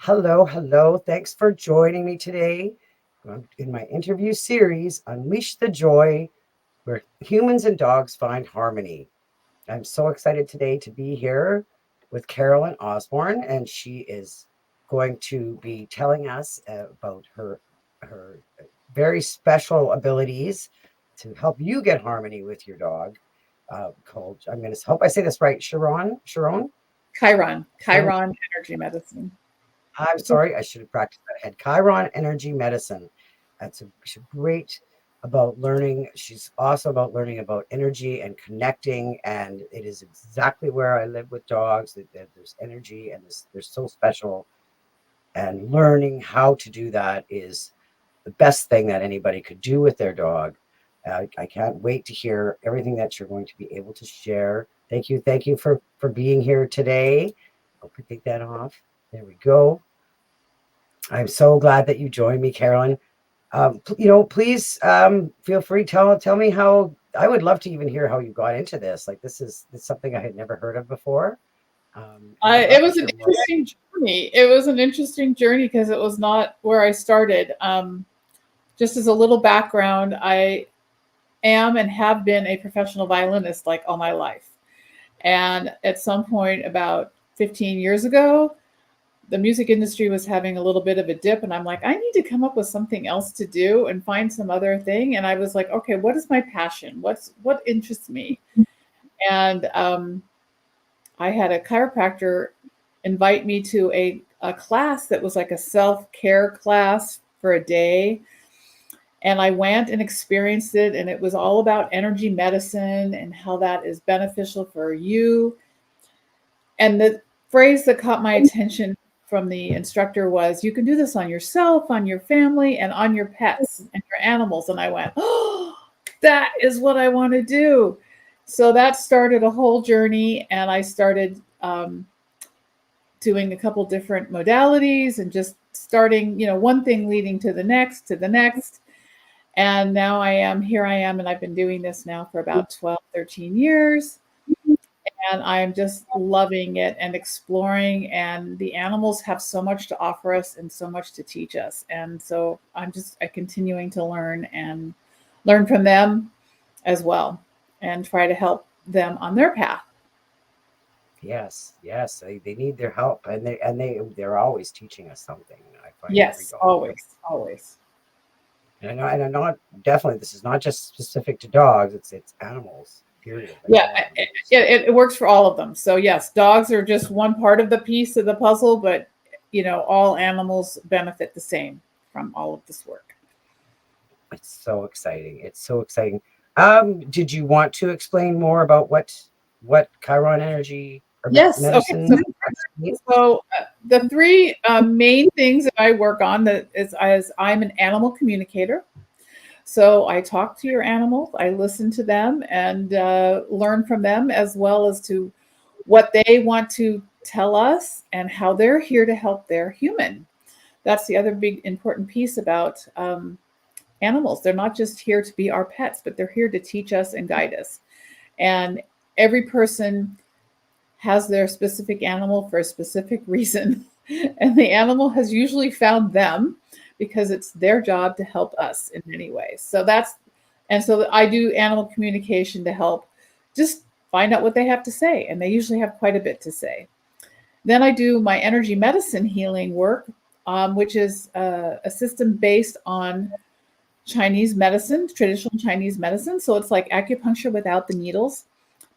Hello, hello. Thanks for joining me today in my interview series, Unleash the Joy, where humans and dogs find harmony. I'm so excited today to be here with Carolyn Osborn, and she is going to be telling us about her very special abilities to help you get harmony with your dog. Called I'm going to hope I say this right, Sharon. Chiron energy medicine. I'm sorry, I should have practiced that ahead. Chiron Energy Medicine. She's great about learning. She's also about learning about energy and connecting. And it is exactly where I live with dogs. That there's energy and they're so special. And learning how to do that is the best thing that anybody could do with their dog. I can't wait to hear everything that you're going to be able to share. Thank you for being here today. Hope we take that off. There we go. I'm so glad that you joined me, Carolyn. Please feel free tell me how. I would love to even hear how you got into this. Like this is something I had never heard of before, and I'd It love to was an hear more. interesting journey. It was an interesting journey because it was not where I started. Just as a little background, I am and have been a professional violinist like all my life. And at some point, about 15 years ago, the music industry was having a little bit of a dip. And I'm like, I need to come up with something else to do and find some other thing. And I was like, okay, what is my passion? What interests me? And I had a chiropractor invite me to a class that was like a self-care class for a day. And I went and experienced it, and it was all about energy medicine and how that is beneficial for you. And the phrase that caught my attention from the instructor was, you can do this on yourself, on your family, and on your pets and your animals. And I went, oh, that is what I want to do. So that started a whole journey, and I started doing a couple different modalities and just starting, one thing leading to the next, to the next. And now here I am, and I've been doing this now for about 12, 13 years. And I'm just loving it and exploring. And the animals have so much to offer us and so much to teach us. And so I'm continuing to learn and learn from them as well and try to help them on their path. Yes, they need their help, and they're always teaching us something. I find every Yes, dog. always, always. And I'm not definitely. This is not just specific to dogs. It's animals. Period. Like Yeah, all animals. it works for all of them. So yes, dogs are just one part of the piece of the puzzle, but all animals benefit the same from all of this work. It's so exciting. It's so exciting. Did you want to explain more about what Chiron energy or Yes. Okay. medicine? The three main things that I work on that is as I'm an animal communicator. So I talk to your animals, I listen to them and learn from them as well as to what they want to tell us and how they're here to help their human. That's the other big important piece about animals. They're not just here to be our pets, but they're here to teach us and guide us. And every person has their specific animal for a specific reason. And the animal has usually found them because it's their job to help us in many ways. So I do animal communication to help just find out what they have to say. And they usually have quite a bit to say. Then I do my energy medicine healing work, which is a system based on Chinese medicine, traditional Chinese medicine. So it's like acupuncture without the needles,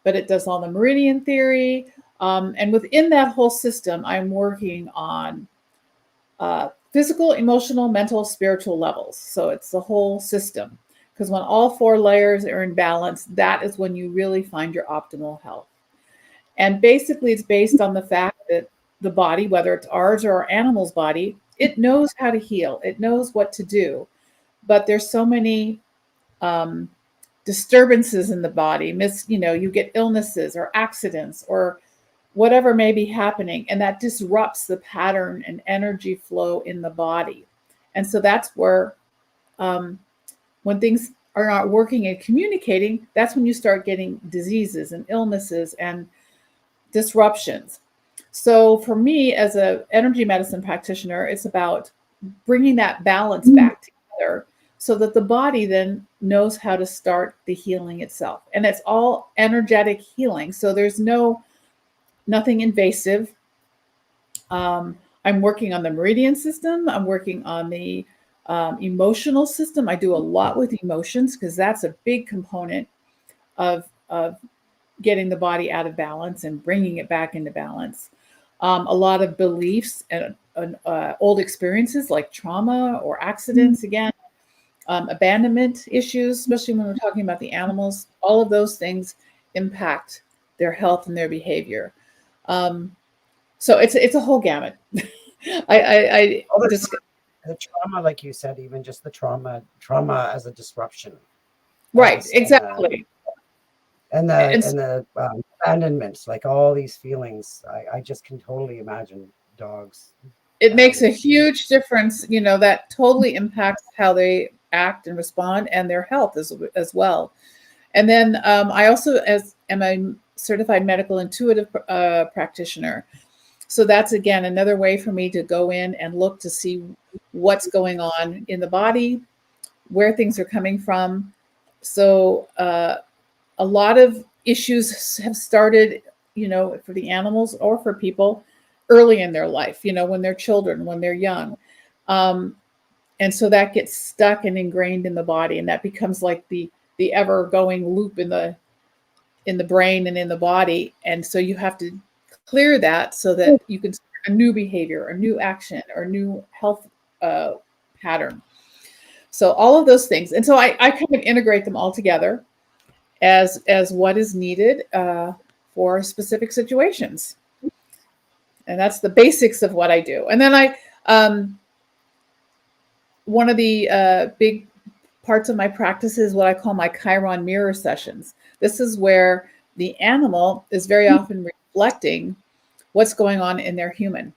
but it does all the meridian theory. And within that whole system, I'm working on physical, emotional, mental, spiritual levels. So it's the whole system. Because when all four layers are in balance, that is when you really find your optimal health. And basically, it's based on the fact that the body, whether it's ours or our animal's body, it knows how to heal. It knows what to do. But there's so many disturbances in the body. You get illnesses or accidents or whatever may be happening, and that disrupts the pattern and energy flow in the body. And so that's where, when things are not working and communicating, that's when you start getting diseases and illnesses and disruptions. So for me, as an energy medicine practitioner, it's about bringing that balance back together so that the body then knows how to start the healing itself. And it's all energetic healing. So there's nothing invasive. I'm working on the meridian system. I'm working on the emotional system. I do a lot with emotions because that's a big component of getting the body out of balance and bringing it back into balance. A lot of beliefs and old experiences like trauma or accidents, again, abandonment issues, especially when we're talking about the animals, all of those things impact their health and their behavior. So it's a whole gamut. I All just the trauma, like you said, even just the trauma as a disruption, right, as exactly. and And the abandonment, like all these feelings. I just can totally imagine dogs it makes having a to deal. huge difference, that totally impacts how they act and respond and their health as well. And then I also am a certified medical intuitive practitioner. So that's, again, another way for me to go in and look to see what's going on in the body, where things are coming from. So a lot of issues have started, for the animals or for people early in their life, when they're children, when they're young. And so that gets stuck and ingrained in the body, and that becomes like the ever going loop in the brain and in the body. And so you have to clear that so that you can start a new behavior, a new action, or new health pattern. So all of those things. And so I kind of integrate them all together as what is needed for specific situations. And that's the basics of what I do. And then one of the big parts of my practice is what I call my Chiron mirror sessions. This is where the animal is very often reflecting what's going on in their human.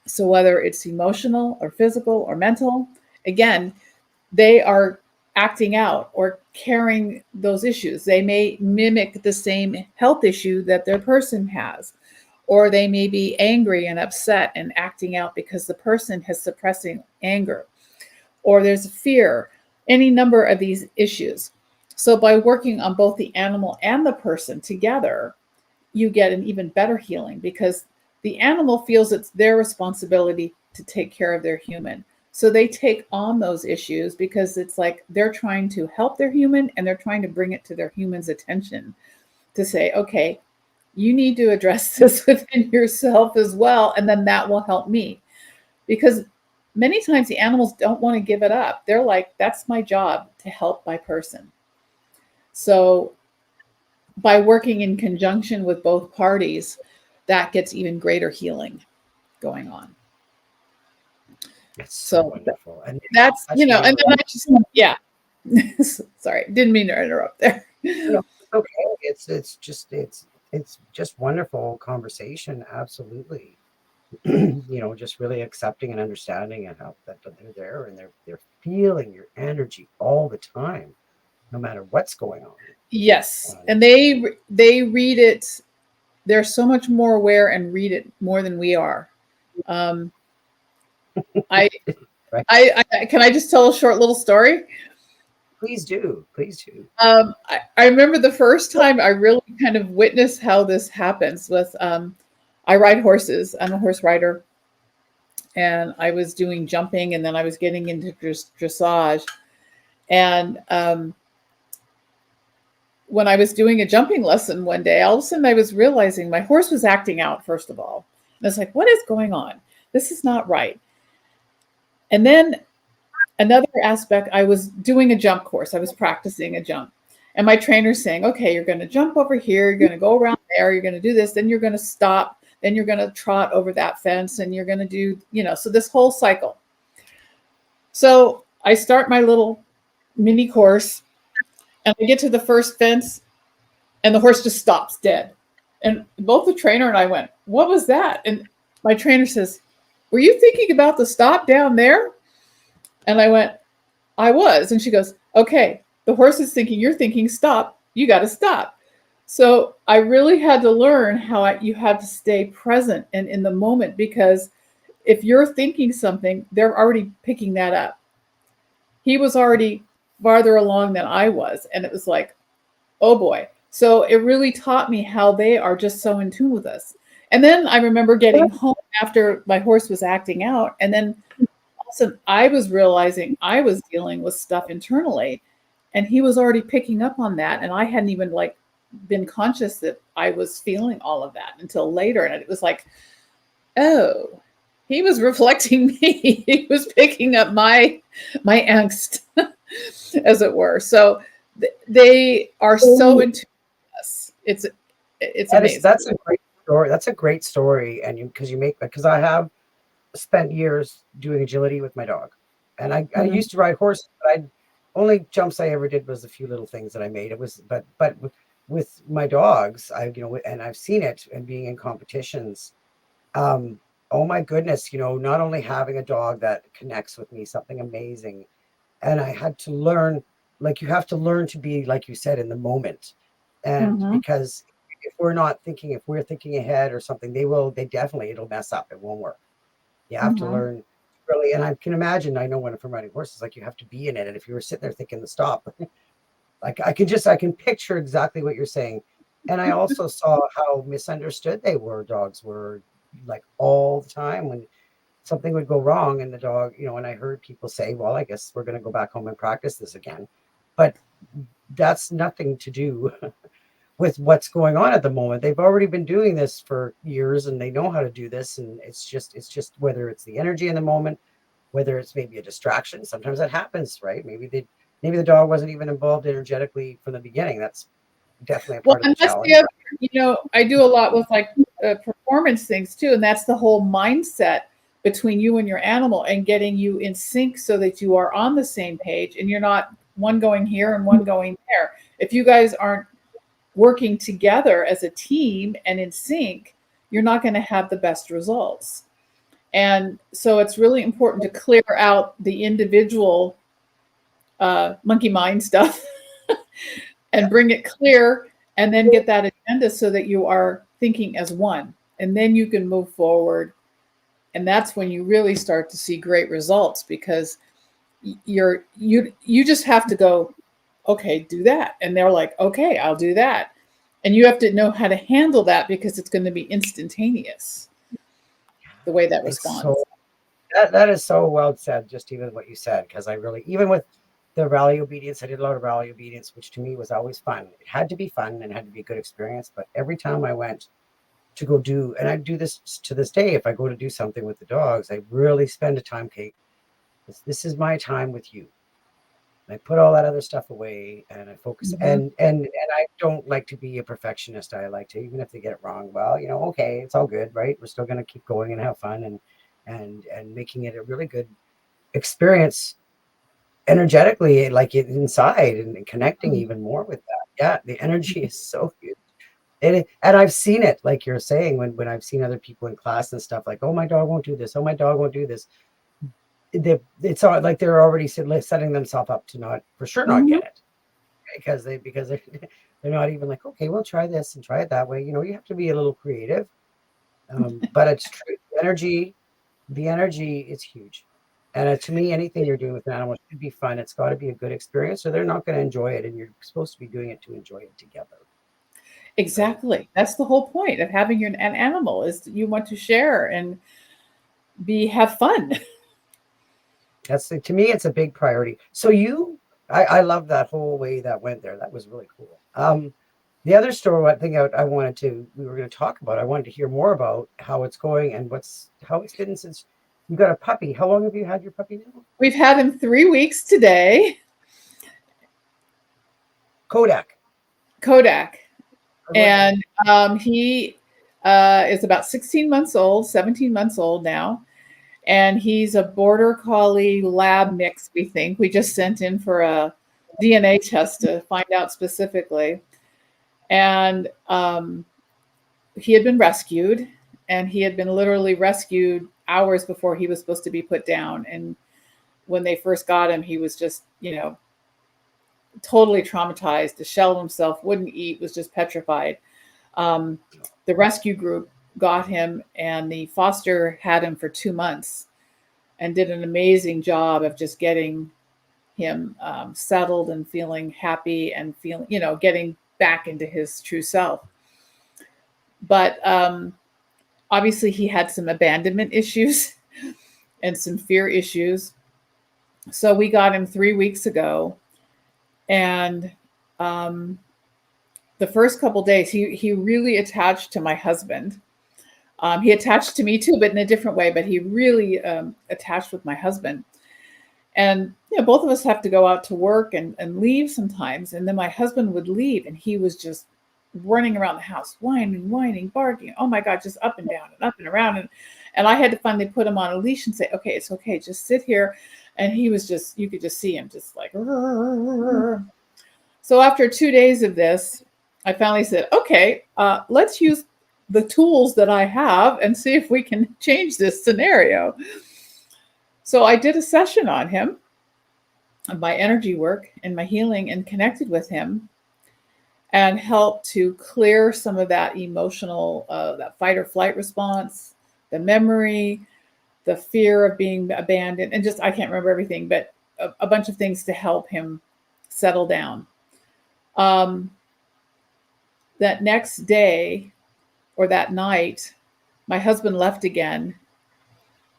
So whether it's emotional or physical or mental, again, they are acting out or carrying those issues. They may mimic the same health issue that their person has, or they may be angry and upset and acting out because the person has suppressing anger, or there's fear, any number of these issues. So by working on both the animal and the person together, you get an even better healing because the animal feels it's their responsibility to take care of their human. So they take on those issues because it's like they're trying to help their human and they're trying to bring it to their human's attention to say, okay, you need to address this within yourself as well. And then that will help me. Because many times the animals don't want to give it up. They're like, that's my job to help my person. So by working in conjunction with both parties, that gets even greater healing going on. It's so So wonderful, and that's, touched me and with. then I just, yeah. Sorry, didn't mean to interrupt there. No, okay. It's just wonderful conversation. Absolutely. Just really accepting and understanding and how that they're there and they're feeling your energy all the time, no matter what's going on. Yes, And and they read it. They're so much more aware and read it more than we are. Um, I, right, I can I just tell a short little story? please do, please do. I remember the first time I really kind of witnessed how this happens with I ride horses. I'm a horse rider, and I was doing jumping, and then I was getting into dressage. And when I was doing a jumping lesson one day, all of a sudden I was realizing my horse was acting out, first of all. And I was like, what is going on? This is not right. And then another aspect, I was doing a jump course. I was practicing a jump. And my trainer's saying, okay, you're going to jump over here, you're going to go around there, you're going to do this, then you're going to stop, then you're going to trot over that fence, and you're going to do, so this whole cycle. So I start my little mini course, and I get to the first fence, and the horse just stops dead. And both the trainer and I went, what was that? And my trainer says, were you thinking about the stop down there? And I went, I was. And she goes, okay, the horse is thinking, you're thinking, stop, you got to stop. So I really had to learn how you have to stay present and in the moment, because if you're thinking something, they're already picking that up. He was already farther along than I was. And it was like, oh boy. So it really taught me how they are just so in tune with us. And then I remember getting home after my horse was acting out. And then all of a sudden I was realizing I was dealing with stuff internally. And he was already picking up on that. And I hadn't even like been conscious that I was feeling all of that until later. And it was like, oh, he was reflecting me. He was picking up my angst, as it were. So they are so into us. It's amazing. That's a great story. That's a great story, and because I have spent years doing agility with my dog, and I Mhm, used to ride horses, but I only jumps I ever did was a few little things that I made. It was with my dogs, and I've seen it and being in competitions. Um, oh my goodness, not only having a dog that connects with me, something amazing, and I had to learn, like you have to learn to be, like you said, in the moment, and mhm, because if we're thinking ahead or something, it'll mess up. It won't work. You have to mhm. learn really, and I can imagine, I know when from riding horses, like you have to be in it. And if you were sitting there thinking to stop, like I can picture exactly what you're saying. And I also saw how misunderstood dogs were, like all the time when something would go wrong and the dog, and I heard people say, well, I guess we're going to go back home and practice this again. But that's nothing to do with what's going on at the moment. They've already been doing this for years and they know how to do this. And it's just whether it's the energy in the moment, whether it's maybe a distraction. Sometimes that happens, right? Maybe the dog wasn't even involved energetically from the beginning. That's definitely a Well, part of the and that's the challenge, other, right? I do a lot with like performance things too, and that's the whole mindset between you and your animal and getting you in sync so that you are on the same page and you're not one going here and one going there. If you guys aren't working together as a team and in sync, you're not going to have the best results. And so it's really important to clear out the individual monkey mind stuff and bring it clear, and then get that agenda so that you are thinking as one, and then you can move forward. And that's when you really start to see great results, because you just have to go, okay, do that, and they're like, okay, I'll do that. And you have to know how to handle that, because it's going to be instantaneous, the way that It's so responds. that is so well said, just even what you said, because I really, even with the rally obedience, I did a lot of rally obedience, which to me was always fun. It had to be fun and had to be a good experience. But every time I went to go do, and I do this to this day, if I go to do something with the dogs, I really spend a time, Kate. This is my time with you. And I put all that other stuff away and I focus, Mhm. and I don't like to be a perfectionist. I like to, even if they get it wrong, well, okay, it's all good, right? We're still going to keep going and have fun, and making it a really good experience energetically, like inside, and connecting even more with that. Yeah, the energy is so huge. And I've seen it, like you're saying, when I've seen other people in class and stuff, like, oh, my dog won't do this. Oh, my dog won't do this. It's all like they're already setting themselves up to not, for sure, not Mhm. get it, because they're not even like, okay, we'll try this and try it that way. You have to be a little creative. But it's true. The energy is huge. And to me, anything you're doing with an animal should be fun. It's got to be a good experience, or they're not going to enjoy it. And you're supposed to be doing it to enjoy it together, right? Exactly. That's the whole point of having an animal, is that you want to share and have fun. To me, it's a big priority. So I love that whole way that went there. That was really cool. The other story, one thing we were going to talk about, I wanted to hear more about how it's going and how it's been since you got a puppy. How long have you had your puppy now? We've had him 3 weeks today, Kodak. Kodak, I wrote that. and he is about 16 months old, 17 months old now, and he's a border collie lab mix. We think we just sent in for a DNA test to find out specifically, and he had been rescued, and he had been literally rescued hours before he was supposed to be put down. And when they first got him, he was just, totally traumatized, the shell of himself, wouldn't eat, was just petrified. Um, the rescue group got him, and the foster had him for 2 months and did an amazing job of just getting him settled and feeling happy and feeling, getting back into his true self. But obviously, he had some abandonment issues and some fear issues. So we got him 3 weeks ago, and um, the first couple days, he really attached to my husband. He attached to me too, but in a different way. But he really attached with my husband. And both of us have to go out to work and leave sometimes. And then my husband would leave, and he was just running around the house, whining, barking. Oh my God, just up and down and up and around. And I had to finally put him on a leash and say, okay, it's okay, just sit here. And he was just, you could just see him just like. So after 2 days of this, I finally said, okay, let's use the tools that I have and see if we can change this scenario. So I did a session on him, my energy work and my healing, and connected with him and helped to clear some of that emotional, that fight or flight response, the memory, the fear of being abandoned, and just, I can't remember everything, but a bunch of things to help him settle down. That next day or that night, my husband left again.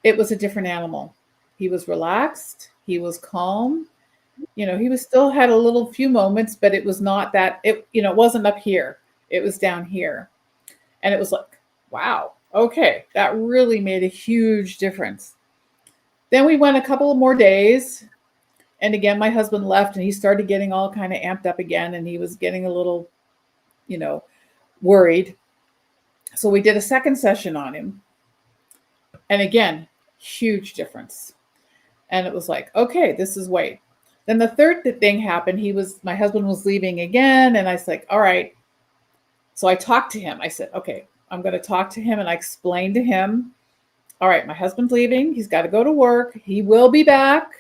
It was a different animal. He was relaxed. He was calm. He was still had a little few moments, but it was not that, it wasn't up here. It was down here. And it was like, wow, okay, that really made a huge difference. Then we went a couple of more days. And again, my husband left, and he started getting all kind of amped up again. And he was getting a little, worried. So we did a second session on him. And again, huge difference. And it was like, okay, this is wait. Then the third thing happened. My husband was leaving again. And I was like, all right. So I talked to him. I said, okay, I'm going to talk to him. And I explained to him, all right, my husband's leaving. He's got to go to work. He will be back.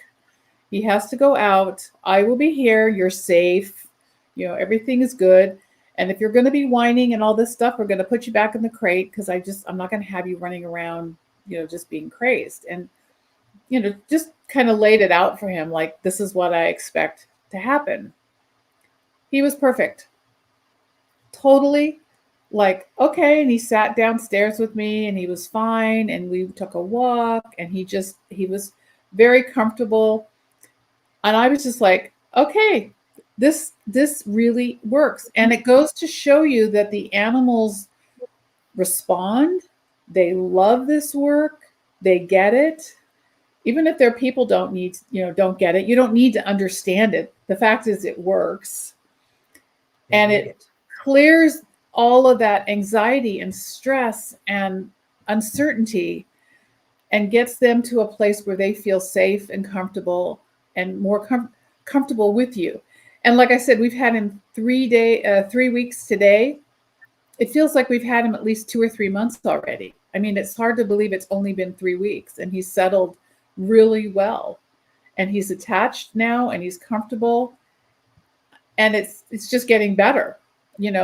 He has to go out. I will be here. You're safe. Everything is good. And if you're going to be whining and all this stuff, we're going to put you back in the crate, because I'm not going to have you running around, just being crazed. And, just kind of laid it out for him, like, this is what I expect to happen. He was perfect. Totally like, okay. And he sat downstairs with me, and he was fine. And we took a walk, and he was very comfortable. And I was just like, okay, this really works. And it goes to show you that the animals respond. They love this work. They get it. Even if their people don't get it, you don't need to understand it. The fact is, it works. And it clears all of that anxiety and stress and uncertainty, and gets them to a place where they feel safe and comfortable, and more comfortable with you. And like I said, we've had him 3 weeks today. It feels like we've had him at least 2 or 3 months already. I mean, it's hard to believe it's only been 3 weeks, and he's settled really well, and he's attached now, and he's comfortable, and it's just getting better.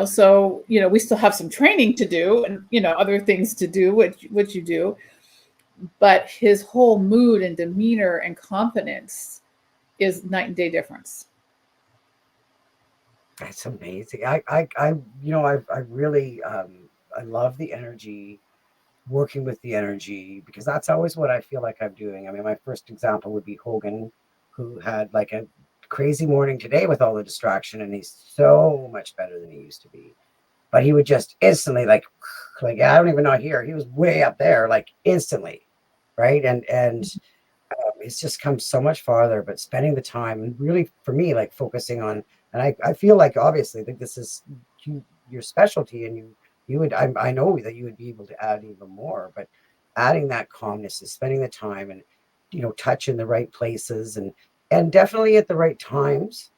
So we still have some training to do, and other things to do, which you do, but his whole mood and demeanor and confidence is night and day difference. That's amazing. I really, I love the energy, working with the energy, because that's always what I feel like I'm doing. I mean, my first example would be Hogan, who had like a crazy morning today with all the distraction, and he's so much better than he used to be. But he would just instantly like I don't even know here. He was way up there, like instantly, right? And it's just come so much farther. But spending the time, and really for me, like focusing on, and I feel like obviously I think this is your specialty, and you would, I know that you would be able to add even more, but adding that calmness is spending the time, and touch in the right places, and definitely at the right times,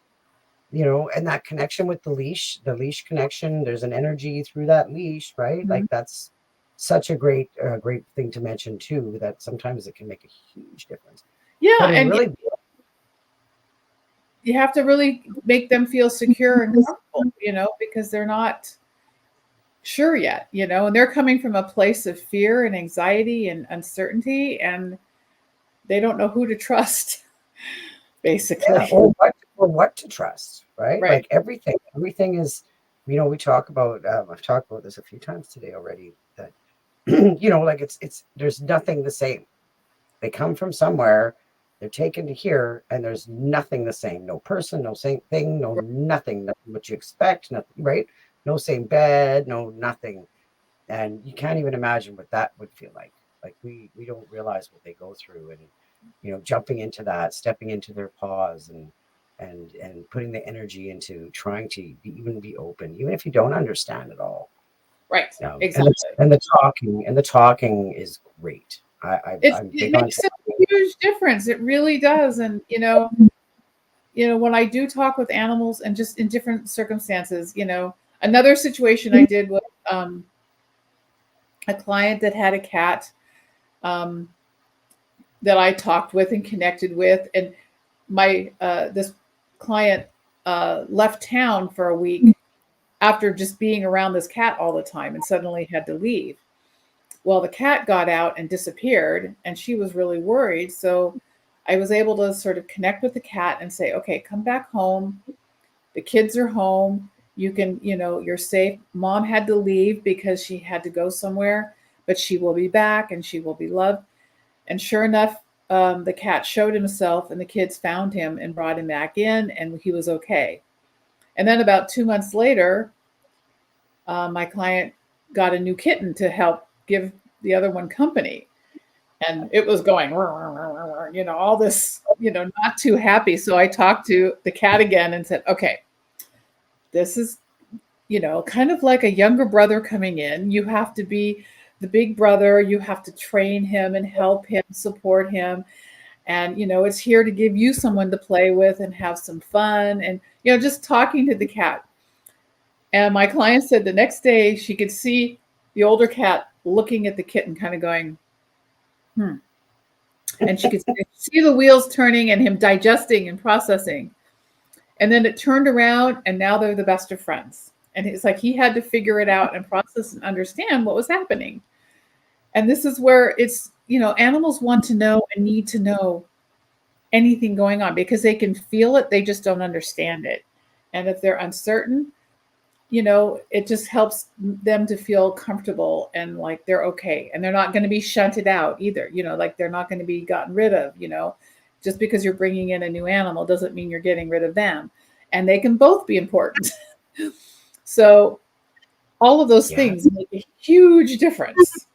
and that connection with the leash connection. There's an energy through that leash, right? Mm-hmm. Like that's such a great thing to mention too, that sometimes it can make a huge difference. Yeah. But And really, you have to really make them feel secure and comfortable, you know, because they're not sure yet, you know, and they're coming from a place of fear and anxiety and uncertainty, and they don't know who to trust, Yeah, basically. or what to trust, right? Right. Like everything is, we talk about. I've talked about this a few times today already. That like it's there's nothing the same. They come from somewhere, they're taken to here, and there's nothing the same. No person, no same thing, no nothing, nothing what you expect, nothing, right? No same bed, no nothing. And you can't even imagine what that would feel like. Like we don't realize what they go through, and jumping into that, stepping into their paws, and putting the energy into trying to even be open, even if you don't understand it all. Right. And Exactly. the talking is great. I'm It big on makes a talking. huge difference. It really does. And when I do talk with animals and just in different circumstances, another situation I did with a client that had a cat um, that I talked with and connected with, and my this client left town for a week after just being around this cat all the time, and suddenly had to leave. Well, the cat got out and disappeared, and she was really worried. So I was able to sort of connect with the cat and say, okay, come back home. The kids are home. You can, you're safe. Mom had to leave because she had to go somewhere, but she will be back and she will be loved. And sure enough, the cat showed himself, and the kids found him and brought him back in, and he was okay. And then about 2 months later, my client got a new kitten to help give the other one company. And it was going, all this, not too happy. So I talked to the cat again and said, okay, this is, kind of like a younger brother coming in. You have to be the big brother. You have to train him and help him, support him. And, it's here to give you someone to play with and have some fun. And, just talking to the cat. And my client said the next day she could see the older cat looking at the kitten, kind of going, hmm. And she could see the wheels turning and him digesting and processing. And then it turned around, and now they're the best of friends. And it's like he had to figure it out and process and understand what was happening. And this is where it's, animals want to know and need to know anything going on because they can feel it, they just don't understand it. And if they're uncertain, it just helps them to feel comfortable and like they're okay. And they're not going to be shunted out either, like they're not going to be gotten rid of, just because you're bringing in a new animal doesn't mean you're getting rid of them. And they can both be important. So all of those Yeah, things make a huge difference.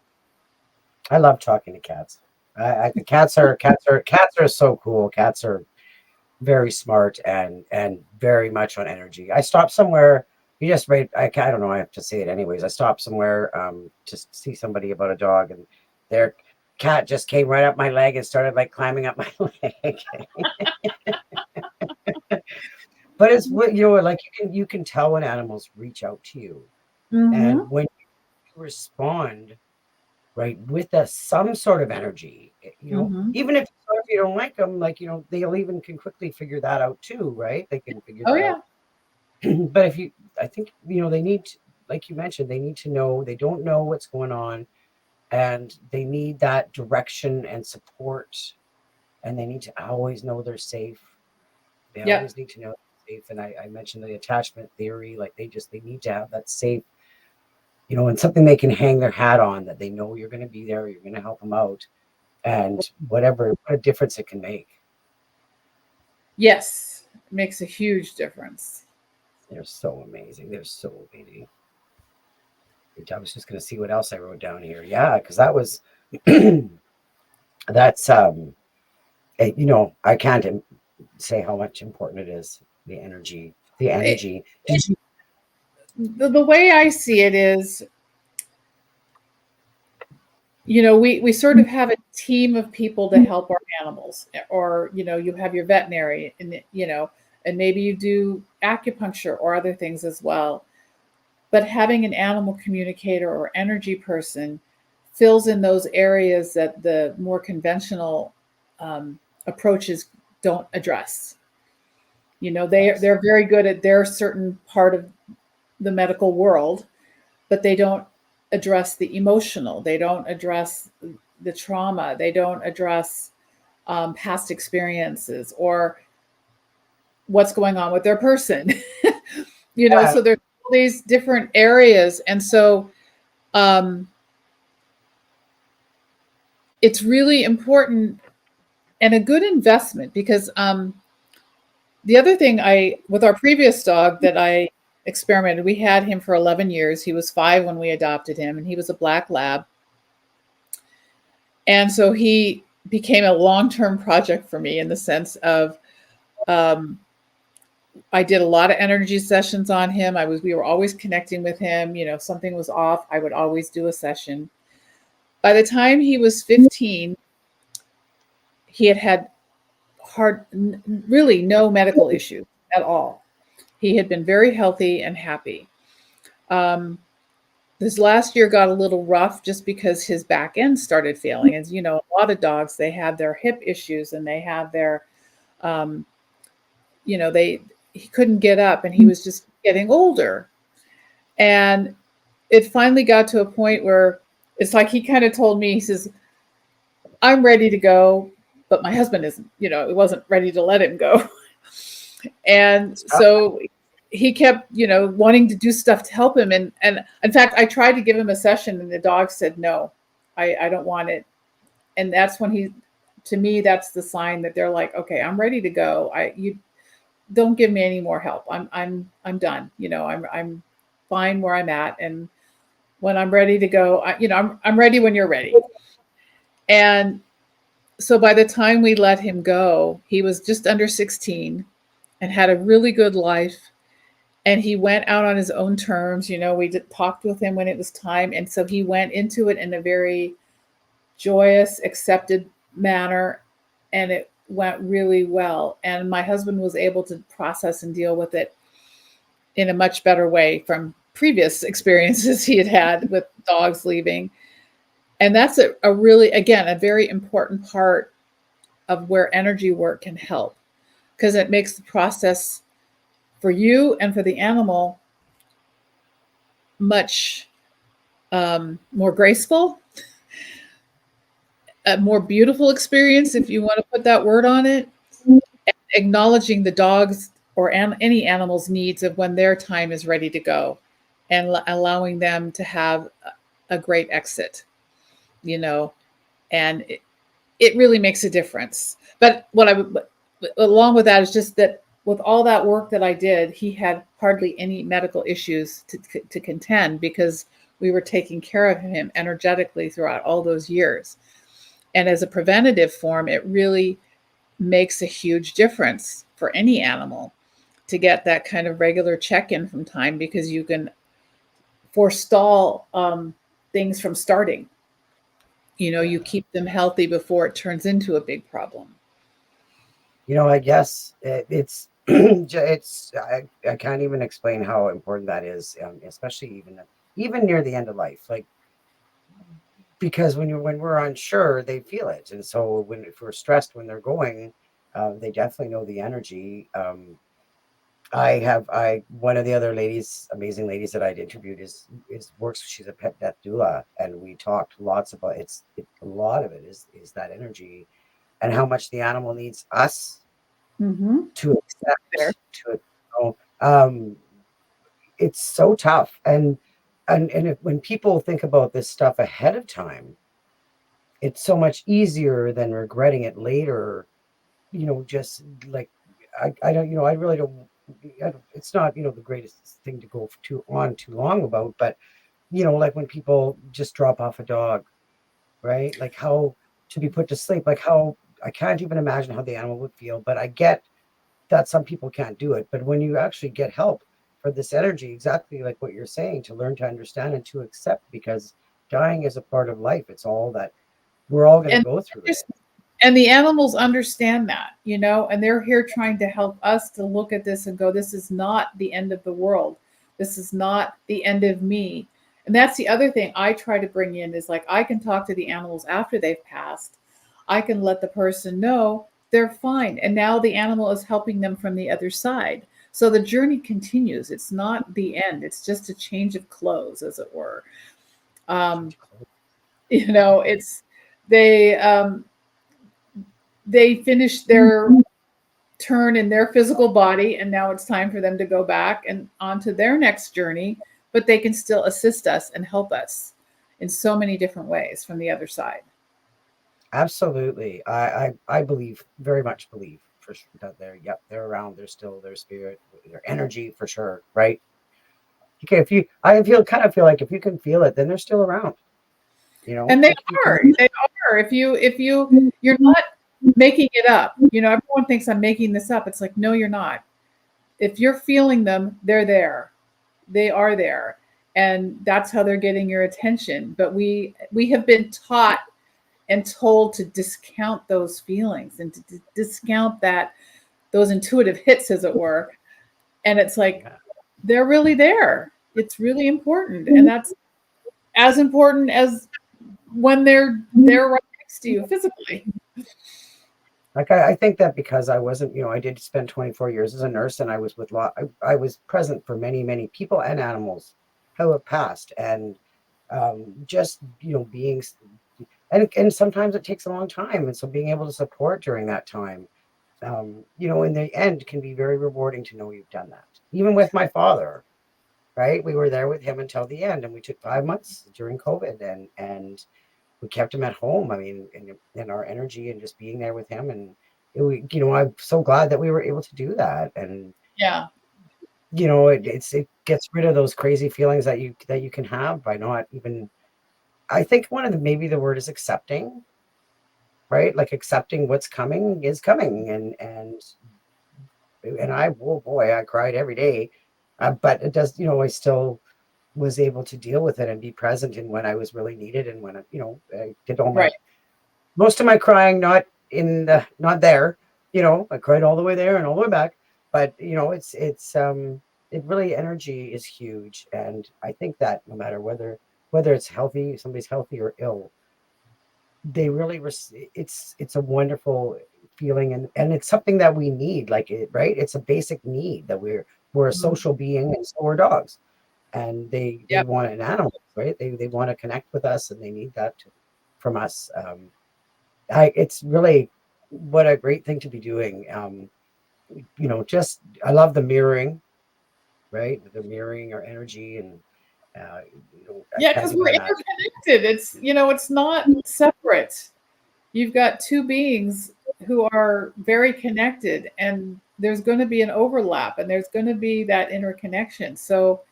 I love talking to cats. The cats are so cool. Cats are very smart and very much on energy. I stopped somewhere. You just right. I don't know. I have to say it anyways. I stopped somewhere to see somebody about a dog, and their cat just came right up my leg and started like climbing up my leg. But it's what like you can tell when animals reach out to you, Mm-hmm. and when you respond right with a some sort of energy, Mm-hmm. even if you don't like them, like they'll even can quickly figure that out too, right? They can figure Oh that out. yeah. But I think they need to, like you mentioned, they need to know they don't know what's going on, and they need that direction and support, and they need to always know they're safe. They Yep. always need to know they're safe. And I mentioned the attachment theory, like they need to have that safe, and something they can hang their hat on, that they know you're going to be there, you're going to help them out, and what a difference it can make. Yes. It makes a huge difference. They're so amazing. They're so amazing. I was just going to see what else I wrote down here. Yeah, because that was that's I can't say how much important it is. The energy, the It, energy. Did you? the way I see it is, we sort of have a team of people to help our animals, or you have your veterinary, and maybe you do acupuncture or other things as well. But having an animal communicator or energy person fills in those areas that the more conventional approaches don't address. They're very good at their certain part of the medical world, but they don't address the emotional. They don't address the trauma. They don't address past experiences or what's going on with their person. Yeah. So there's all these different areas. And so it's really important and a good investment because the other thing with our previous dog that I experimented, we had him for 11 years. He was 5 when we adopted him, and he was a black lab. And so he became a long-term project for me in the sense of I did a lot of energy sessions on him. We were always connecting with him. If something was off, I would always do a session. By the time he was 15, he had really no medical issues at all. He had been very healthy and happy. This last year got a little rough just because his back end started failing. As a lot of dogs, they have their hip issues and they have their, he couldn't get up and he was just getting older. And it finally got to a point where it's like he kind of told me, he says, I'm ready to go, but my husband isn't, it wasn't ready to let him go. And so he kept, wanting to do stuff to help him. And in fact, I tried to give him a session and the dog said, no, I don't want it. And that's when to me, that's the sign that they're like, okay, I'm ready to go. You don't give me any more help. I'm done. I'm fine where I'm at. And when I'm ready to go, I'm ready when you're ready. And so by the time we let him go, he was just under 16 and had a really good life. And he went out on his own terms. We talked with him when it was time. And so he went into it in a very joyous, accepted manner. And it went really well. And my husband was able to process and deal with it in a much better way from previous experiences he had had with dogs leaving. And that's a really, again, a very important part of where energy work can help because it makes the process for you and for the animal much more graceful, a more beautiful experience, if you want to put that word on it, acknowledging the dog's or any animal's needs of when their time is ready to go and allowing them to have a great exit, and it really makes a difference. But along with that is just that with all that work that I did, he had hardly any medical issues to contend because we were taking care of him energetically throughout all those years. And as a preventative form, it really makes a huge difference for any animal to get that kind of regular check-in from time because you can forestall things from starting. You keep them healthy before it turns into a big problem. I guess it's I can't even explain how important that is, especially even near the end of life, like because when we're unsure, they feel it, and so if we're stressed when they're going, they definitely know the energy. I one of the other amazing ladies that I'd interviewed is works. She's a pet death doula, and we talked lots about a lot of it is that energy, and how much the animal needs us to accept. It's so tough, and when people think about this stuff ahead of time, it's so much easier than regretting it later. Just like I don't, I really don't. It's not the greatest thing to go too long about, but like when people just drop off a dog, right? Like how to be put to sleep, like how I can't even imagine how the animal would feel, but I get that some people can't do it. But when you actually get help for this energy, exactly like what you're saying, to learn to understand and to accept, because dying is a part of life. It's all that we're all going to go through it. And the animals understand that, and they're here trying to help us to look at this and go, this is not the end of the world. This is not the end of me. And that's the other thing I try to bring in is like, I can talk to the animals after they've passed. I can let the person know they're fine. And now the animal is helping them from the other side. So the journey continues. It's not the end. It's just a change of clothes, as it were. Um, it's they they finish their turn in their physical body, and now it's time for them to go back and onto their next journey. But they can still assist us and help us in so many different ways from the other side. Absolutely. I believe, very much believe for sure that they're around. They're still their spirit, their energy for sure. Right. Okay. Kind of feel like if you can feel it, then they're still around. And they Like you can. are. They are. You're not making it up. Everyone thinks I'm making this up. It's like, no, you're not. If you're feeling them, they're there. They are there. And that's how they're getting your attention. But we have been taught and told to discount those feelings and to discount those intuitive hits, as it were. And it's like, Yeah. they're really there. It's really important. And that's as important as when they're right next to you physically. Like I think that because I wasn't, I did spend 24 years as a nurse, and I was with I was present for many, many people and animals who have passed, and just being, and sometimes it takes a long time, and so being able to support during that time, in the end, can be very rewarding to know you've done that. Even with my father, right? We were there with him until the end, and we took 5 months during COVID, and we kept him at home. I mean, in our energy and just being there with him, and I'm so glad that we were able to do that. And Yeah. it gets rid of those crazy feelings that you can have by not even. I think one of the maybe the word is accepting, right? Like accepting what's coming is coming, and oh boy, I cried every day, but it does. I still was able to deal with it and be present in when I was really needed, and when I did all my Right. most of my crying not there. I cried all the way there and all the way back, but it really, energy is huge, and I think that no matter whether it's healthy, somebody's healthy or ill, they really it's a wonderful feeling, and it's something that we need, like it, right? It's a basic need that we're a Mhm. social being, and so are dogs, and they Yep. want an animal, right? They want to connect with us, and they need that from us. It's really what a great thing to be doing. Just I love the mirroring, right? The mirroring our energy, and uh, I Yeah, can't because do we're that. interconnected. It's not separate. You've got two beings who are very connected, and there's going to be an overlap, and there's going to be that interconnection. So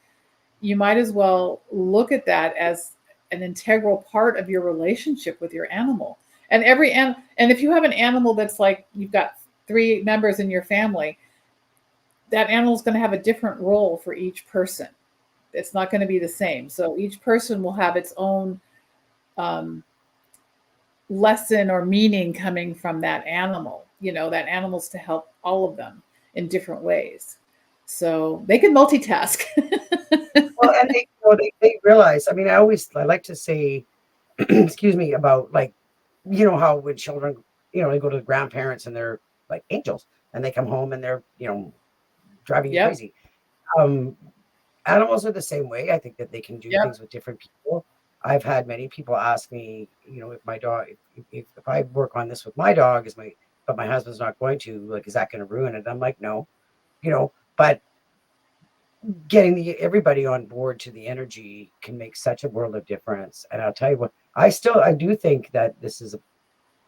you might as well look at that as an integral part of your relationship with your animal. And if you have an animal that's like you've got three members in your family, that animal is going to have a different role for each person. It's not going to be the same. So each person will have its own um, lesson or meaning coming from that animal. That animal's to help all of them in different ways. So they can multitask. Well, and they realize. I mean, I like to say, excuse me, about like, how when children, they go to the grandparents and they're like angels, and they come home and they're driving you Yep. crazy. Um, Animals are the same way. I think that they can do Yep. things with different people. I've had many people ask me, if my dog, if I work on this with my dog, but my husband's not going to, like, is that going to ruin it? I'm like, no, but getting everybody on board to the energy can make such a world of difference. And I'll tell you what, I do think that this is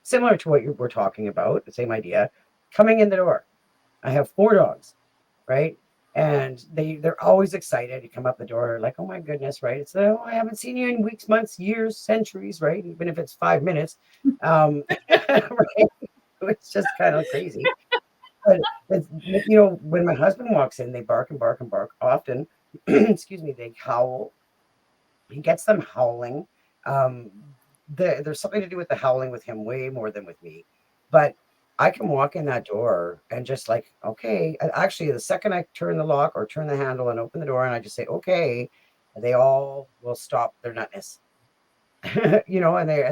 similar to what we're talking about, the same idea, coming in the door. I have 4 dogs, right? And they're always excited to come up the door, like, oh my goodness, right? It's oh, I haven't seen you in weeks, months, years, centuries, right? Even if it's 5 minutes, right? It's just kind of crazy. But when my husband walks in, they bark and bark and bark. Often, excuse me, they howl. He gets them howling. Um, there's something to do with the howling with him way more than with me. But I can walk in that door and just like, okay. Actually, the second I turn the lock or turn the handle and open the door, and I just say, okay, they all will stop their nutness. And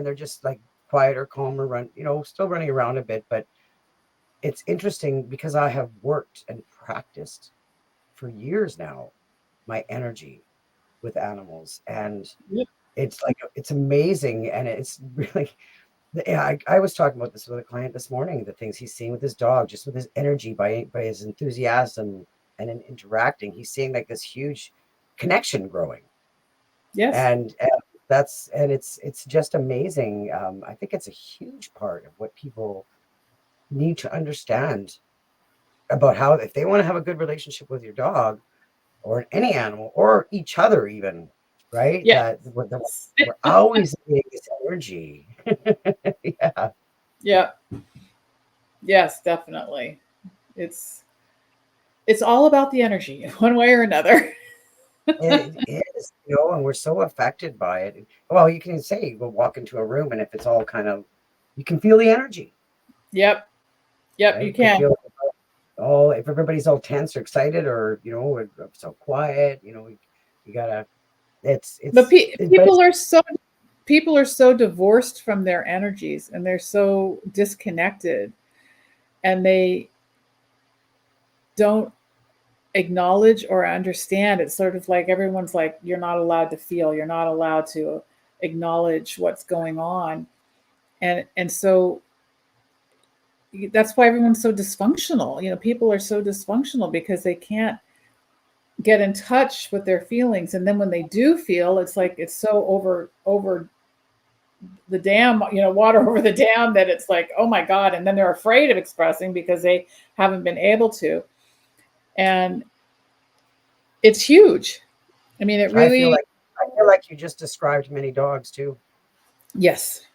they're just like quieter, calmer, still running around a bit, but it's interesting because I have worked and practiced for years now my energy with animals, and Yep. it's like it's amazing, and it's really. Yeah, I was talking about this with a client this morning, the things he's seeing with his dog, just with his energy, by his enthusiasm and in interacting, he's seeing like this huge connection growing. Yes. And it's just amazing. I think it's a huge part of what people need to understand about how, if they want to have a good relationship with your dog or any animal or each other even, right? Yes. That we're always needing this energy. Yeah. Yeah. Yes, definitely. It's it's all about the energy, one way or another. It is, and we're so affected by it. Well, you can say you go walk into a room, and if it's all kind of, you can feel the energy, Yep. Yep, right? you You can can. feel all, if everybody's all tense or excited, or or so quiet, you gotta. But but it's, people are so divorced from their energies, and they're so disconnected, and they don't acknowledge or understand. It's sort of like everyone's like, you're not allowed to feel, you're not allowed to acknowledge what's going on. And so that's why everyone's so dysfunctional. People are so dysfunctional because they can't get in touch with their feelings. And then when they do feel, it's like it's so over the dam, water over the dam, that it's like, oh my God. And then they're afraid of expressing because they haven't been able to. And it's huge. I mean, it I feel really, like you just described many dogs too, yes,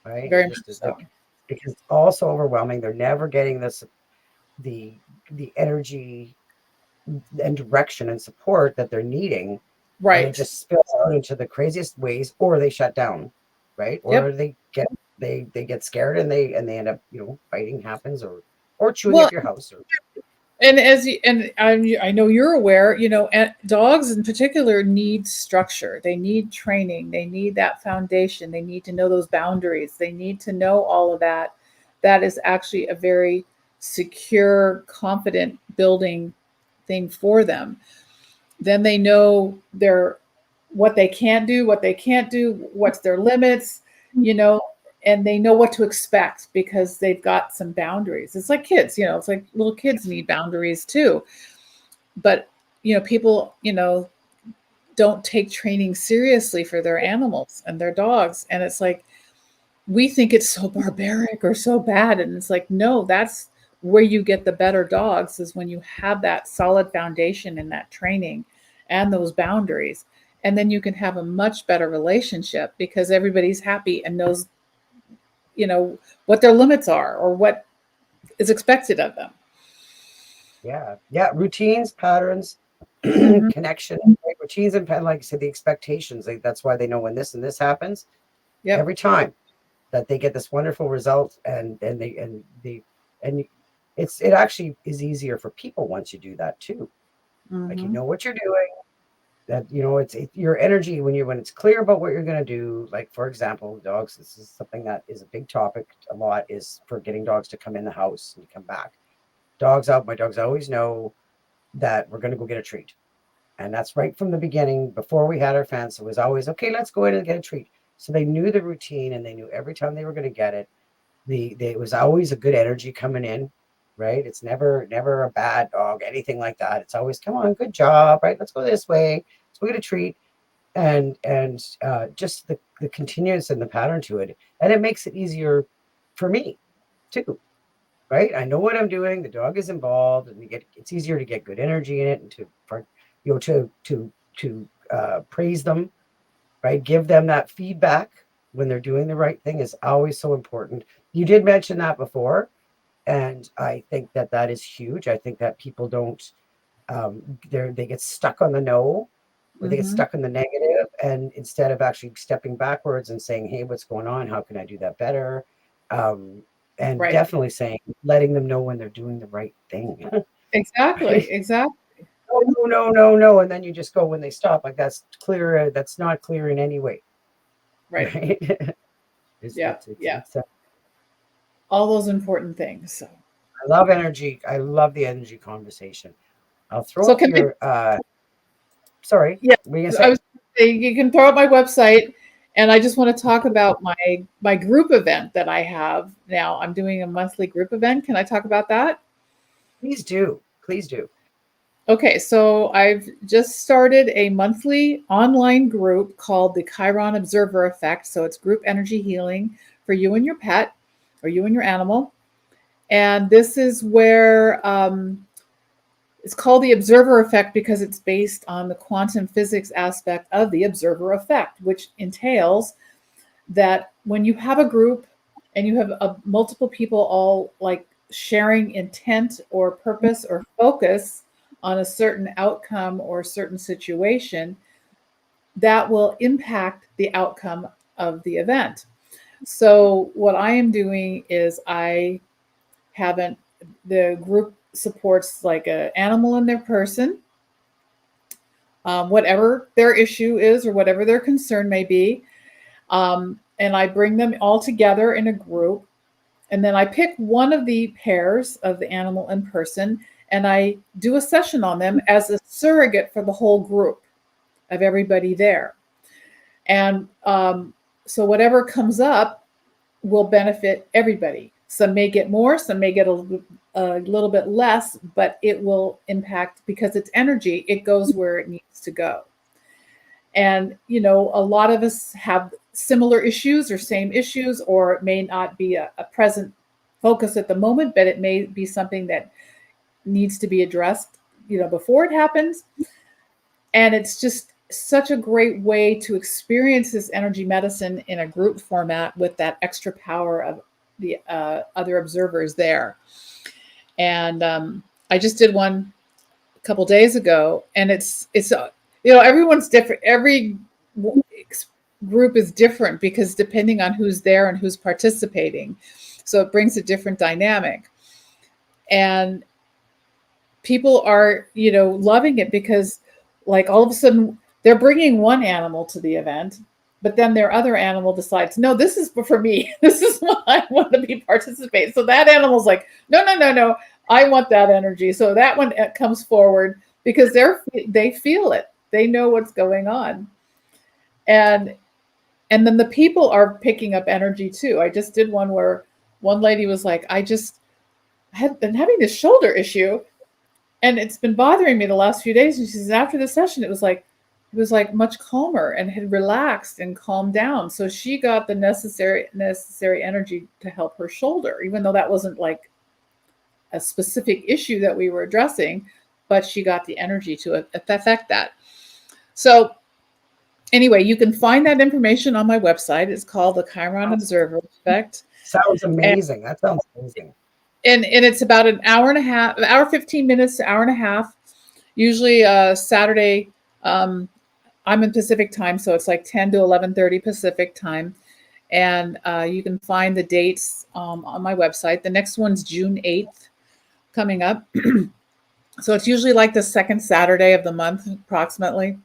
right? very It much just is so. like, because it's all so overwhelming. They're never getting the the energy and direction and support that they're needing, and it Right. just spills out into the craziest ways, or they shut down, right? Yep. Or they get scared, and they end up, fighting happens, or chewing Well, up your house, or and I know you're aware, dogs in particular need structure. They need training. They need that foundation. They need to know those boundaries. They need to know all of that. That is actually a very secure, confident building thing for them. Then they know what they can't do, what's their limits, you know, and they know what to expect because they've got some boundaries. It's like kids, it's like little kids need boundaries too. But, people, don't take training seriously for their animals and their dogs. And it's like, we think it's so barbaric or so bad. And it's like, no, that's where you get the better dogs, is when you have that solid foundation and that training and those boundaries. And then you can have a much better relationship because everybody's happy and knows, you know, what their limits are or what is expected of them. yeah, routines, patterns, Hmm. connection, right? Routines and like I said, the expectations. That's why they know when this and this happens Yep. every time, that they get this wonderful result, and it actually is easier for people once you do that too. Like, you Hmm. know what you're doing, that your energy, when it's clear about what you're going to do. Like, for example, dogs, this is something that is a big topic a lot, is for getting dogs to come in the house and come back. My dogs always know that we're going to go get a treat, and that's right from the beginning. Before we had our fence, it was always, okay, let's go in and get a treat. So they knew the routine, and they knew every time they were going to get it. It was always a good energy coming in, right? It's never a bad dog, anything like that. It's always, come on, good job, right? Let's go this way. Let's go get a treat. And just the continuance and the pattern to it. And it makes it easier for me too, right? I know what I'm doing. The dog is involved, and it's easier to get good energy in it, and to praise them, right? Give them that feedback when they're doing the right thing is always so important. You did mention that before, and I think that is huge. I think that people don't, they get stuck on the no, or they get Hmm. stuck in the negative, and instead of actually stepping backwards and saying, hey, what's going on, how can I do that better, um, and Right. definitely letting them know when they're doing the right thing. Exactly. Right? Exactly. No, no, no, no, no, and then you just go when they stop, like, that's clear. That's not clear in any way. Right. Right. it's Yeah. it's it's Yeah. it's all those important things. So, I love energy. I love the energy conversation. I'll throw so up can I? your sorry, Yeah, what are you gonna I say? was gonna say, you can throw up my website, and I just want to talk about my group event that I have now. I'm doing a monthly group event. Can I talk about that? Please do. Please do. Okay, so I've just started a monthly online group called the Chiron Observer Effect. So it's group energy healing for you and your pet, or you and your animal. And this is where it's called the observer effect because it's based on the quantum physics aspect of the observer effect, which entails that when you have a group and you have multiple people all like sharing intent or purpose or focus on a certain outcome or certain situation, that will impact the outcome of the event. So what I am doing is I haven't the group supports like an animal and their person, whatever their issue is or whatever their concern may be. And I bring them all together in a group. And then I pick one of the pairs of the animal and person, and I do a session on them as a surrogate for the whole group of everybody there. And so whatever comes up will benefit everybody. Some may get more, some may get a little bit less, but it will impact because it's energy, it goes where it needs to go. And, you know, a lot of us have similar issues or same issues, or it may not be a present focus at the moment, but it may be something that needs to be addressed, you know, before it happens. And it's just such a great way to experience this energy medicine in a group format with that extra power of the other observers there. And I just did one a couple days ago, and it's you know, everyone's different. Every group is different because depending on who's there and who's participating, so it brings a different dynamic. And people are, you know, loving it because like all of a sudden they're bringing one animal to the event, but then their other animal decides, no, this is for me. This is what I want to be participate. So that animal's like, no, no, no, no, I want that energy. So that one comes forward because they feel it. They know what's going on. And then the people are picking up energy too. I just did one where one lady was like, I just had been having this shoulder issue and it's been bothering me the last few days. And she says after the session, it was like much calmer and had relaxed and calmed down. So she got the necessary energy to help her shoulder, even though that wasn't like a specific issue that we were addressing, but she got the energy to affect that. So anyway, you can find that information on my website. It's called the Chiron Observer Effect. Sounds amazing. That sounds amazing. And it's about an hour and a half, an hour 15 minutes to hour and a half. Usually Saturday, I'm in Pacific time, so it's like 10 to 11:30 Pacific time. And you can find the dates on my website. The next one's June 8th coming up. So it's usually like the second Saturday of the month, approximately.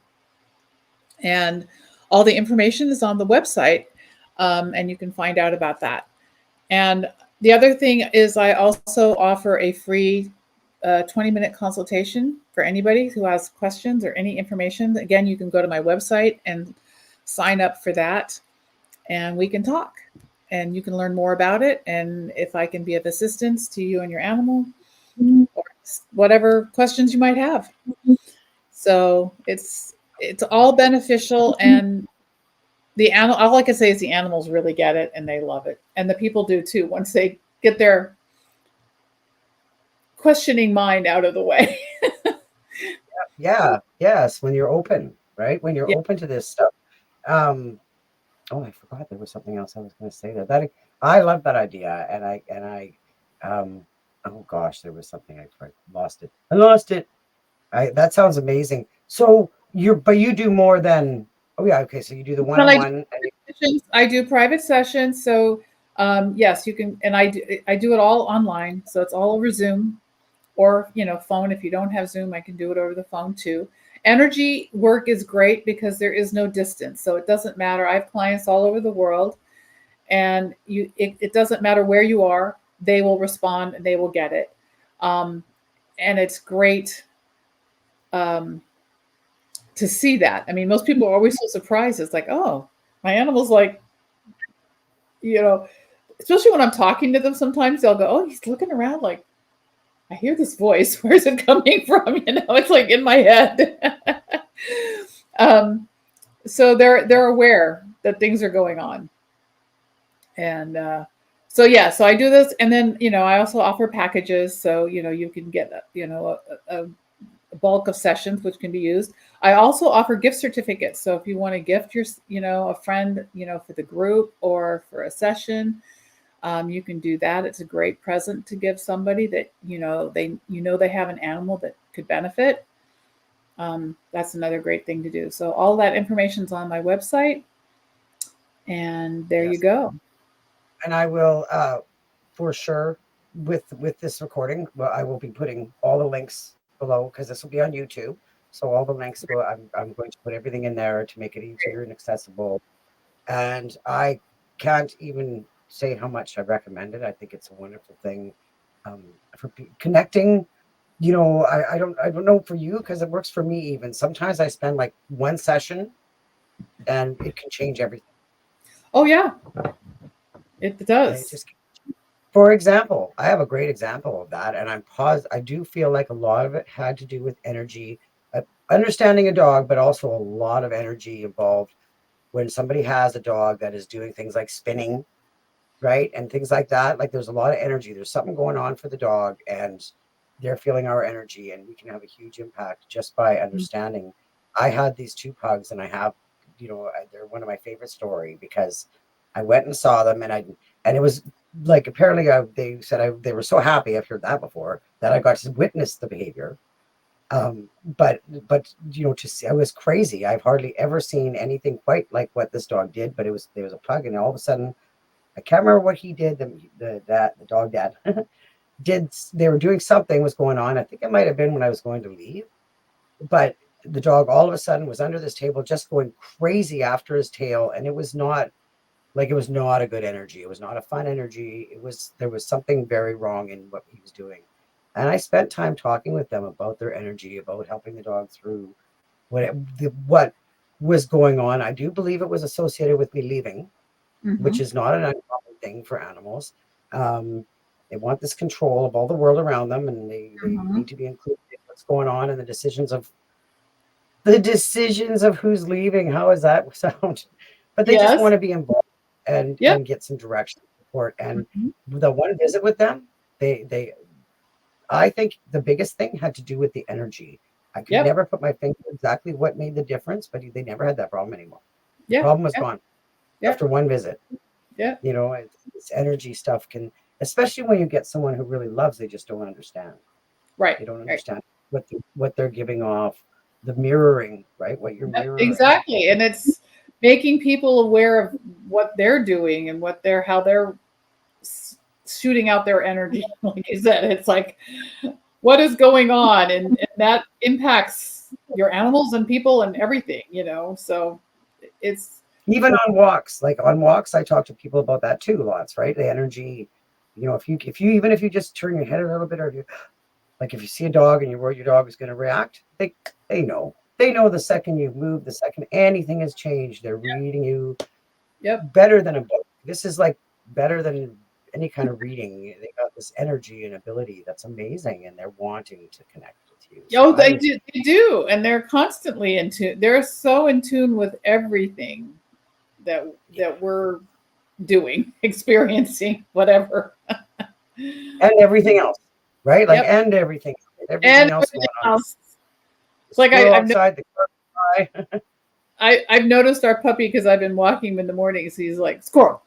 And all the information is on the website, and you can find out about that. And the other thing is I also offer a free 20-minute consultation for anybody who has questions or any information. Again, you can go to my website and sign up for that, and we can talk. And you can learn more about it, and if I can be of assistance to you and your animal, or whatever questions you might have. So it's all beneficial, and the animal, all I can say is the animals really get it and they love it. And the people do too, once they get their questioning mind out of the way. Yeah. Yes. When you're open, right? When you're Yeah. open to this stuff. Oh, I forgot there was something else I was going to say there. That I love that idea, and oh gosh, there was something I lost it. I lost it. That sounds amazing. So but you do more than. Oh yeah, okay. So you do the Well, one-on-one, I do private sessions. So yes, you can, and I do it all online. So it's all over Zoom or, you know, phone. If you don't have Zoom, I can do it over the phone too. Energy work is great because there is no distance. So it doesn't matter. I have clients all over the world, and it doesn't matter where you are, they will respond and they will get it. Um, and it's great um, to see that. I mean, most people are always so surprised. It's like, oh, my animal's like, you know, especially when I'm talking to them, sometimes they'll go, oh, he's looking around like, I hear this voice. Where's it coming from? You know, it's like in my head. um, so they're aware that things are going on. And so yeah, so I do this, and then I also offer packages, so you can get a bulk of sessions which can be used. I also offer gift certificates, so if you want to gift your a friend for the group or for a session, you can do that. It's a great present to give somebody that they have an animal that could benefit. That's another great thing to do. So all that information's on my website, and there you Yes. go. And I will, for sure, with this recording, well, I will be putting all the links below because this will be on YouTube. So all the links will, I'm going to put everything in there to make it easier and accessible. And I can't even say how much I recommend it. I think it's a wonderful thing for connecting. I don't know for you because it works for me. Even sometimes I spend like one session and it can change everything. Oh yeah, it It does. just, for example, I have a great example of that, and I do feel like a lot of it had to do with energy, understanding a dog, but also a lot of energy involved when somebody has a dog that is doing things like spinning, right? And things like that. Like there's a lot of energy. There's something going on for the dog, and they're feeling our energy, and we can have a huge impact just by understanding. I had these two pugs, and I have, they're one of my favorite story because I went and saw them, and it was like apparently they said they were so happy. I've heard that before that I got to witness the behavior. But to see, I was crazy. I've hardly ever seen anything quite like what this dog did. But there was a pug, and all of a sudden I can't remember what he did. The dog dad did. They were doing something was going on. I think it might have been when I was going to leave, but the dog all of a sudden was under this table, just going crazy after his tail, and it was not a good energy. It was not a fun energy. There was something very wrong in what he was doing, and I spent time talking with them about their energy, about helping the dog through what was going on. I do believe it was associated with me leaving, which Mm-hmm. is not an uncommon thing for animals. Um, they want this control of all the world around them, and they Mm-hmm. need to be included in what's going on and the decisions of who's leaving. How does that sound? But they just Yes. want to be involved and Yep. get some direction support. And Mm-hmm. the one visit with them, they I think the biggest thing had to do with the energy. I could Yep. never put my finger exactly what made the difference, but they never had that problem anymore. The Yep. problem was Yep. gone Yep. after one visit. Yep. This energy stuff can, especially when you get someone who really loves, they just don't understand. Right. They don't Right. understand what they're giving off, the mirroring, right? What you're Yep, mirroring. exactly. And it's making people aware of what they're doing and how they're shooting out their energy. Like you said, it's like, what is going on? And that impacts your animals and people and everything. So it's, Even on walks, like on walks, I talk to people about that too, lots, right? The energy, if you even if you just turn your head a little bit, or if you see a dog and you're worried your dog is going to react, they know the second you move, the second anything has changed, they're reading you yep. better than a book. This is like better than any kind of reading. They got this energy and ability that's amazing, and they're wanting to connect with you. So Oh, I they was, do. They do. And they're constantly in tune. They're so in tune with everything that yeah, that we're doing, experiencing, whatever. and everything else, right? Like, Yep. and And everything else going everything on. else. The It's like squirrel outside, the car. I've noticed our puppy because I've been walking him in the mornings. He's like, squirrel.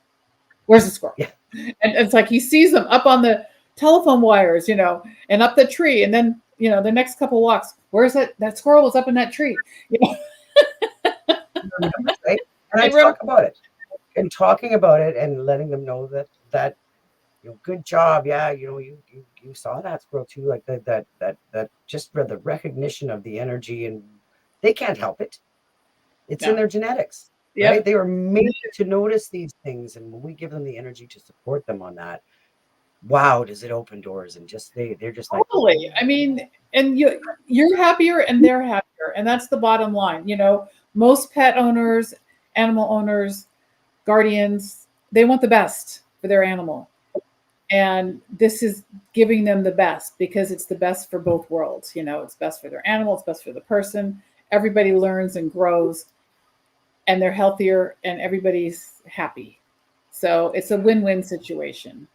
Where's the squirrel? Yeah, And it's like he sees them up on the telephone wires, and up the tree. And then, the next couple walks, where's that? That squirrel was up in that tree. he remembers, right? And I It really, talk about it, and talking about it and letting them know that good job. Yeah, you saw that squirrel too. Like that just for the recognition of the energy, and they can't help it. It's in no, their genetics. Yep. right? They were made to notice these things, and when we give them the energy to support them on that, wow, does it open doors, and just they're just like, Totally. I mean, and you're happier and they're happier, and that's the bottom line. You know, most pet owners, animal owners, guardians, they want the best for their animal. And this is giving them the best because it's the best for both worlds. You know, it's best for their animal, it's best for the person. Everybody learns and grows, and they're healthier, and everybody's happy. So it's a win-win situation,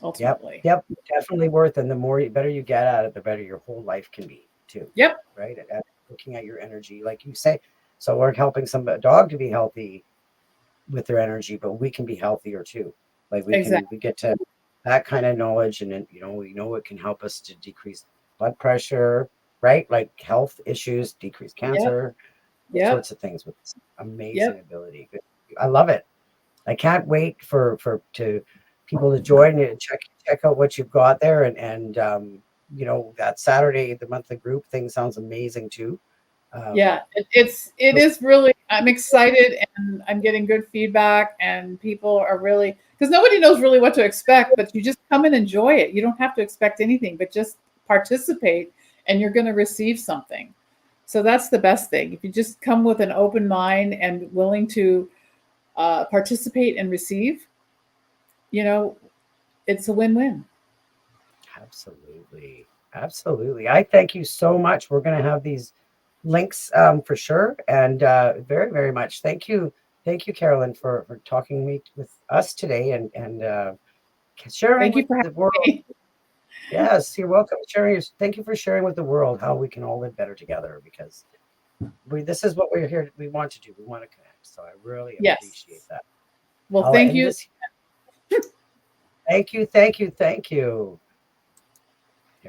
yep, ultimately. yep, definitely worth. And the better you get at it, the better your whole life can be too, Yep. right? And looking at your energy, like you say, so we're helping a dog to be healthy with their energy, but we can be healthier too. Like Exactly. we get to that kind of knowledge, and then, we know it can help us to decrease blood pressure, right? Like health issues, decrease Yep. cancer, all Yep. sorts of things with this amazing Yep. ability. I love it. I can't wait for to people to join and check out what you've got there, and that Saturday, the monthly group thing sounds amazing too. Yeah, Um, it is really, I'm excited, and I'm getting good feedback, and people are really, because nobody knows really what to expect, but you just come and enjoy it. You don't have to expect anything, but just participate, and you're going to receive something. So that's the best thing. If you just come with an open mind and willing to participate and receive, you know, it's a win-win. Absolutely. Absolutely. I thank you so much. We're going to have these links for sure. And very, very much. Thank you. Thank you, Carolyn, for talking with us today, and sharing Thank with you for the world. having me. Yes, you're welcome. Thank you for sharing with the world how we can all live better together, because this is what we're here. We want to do. We want to connect. So I really Yes. appreciate that. Well, I'll thank end you. this. Thank you. Thank you. Thank you.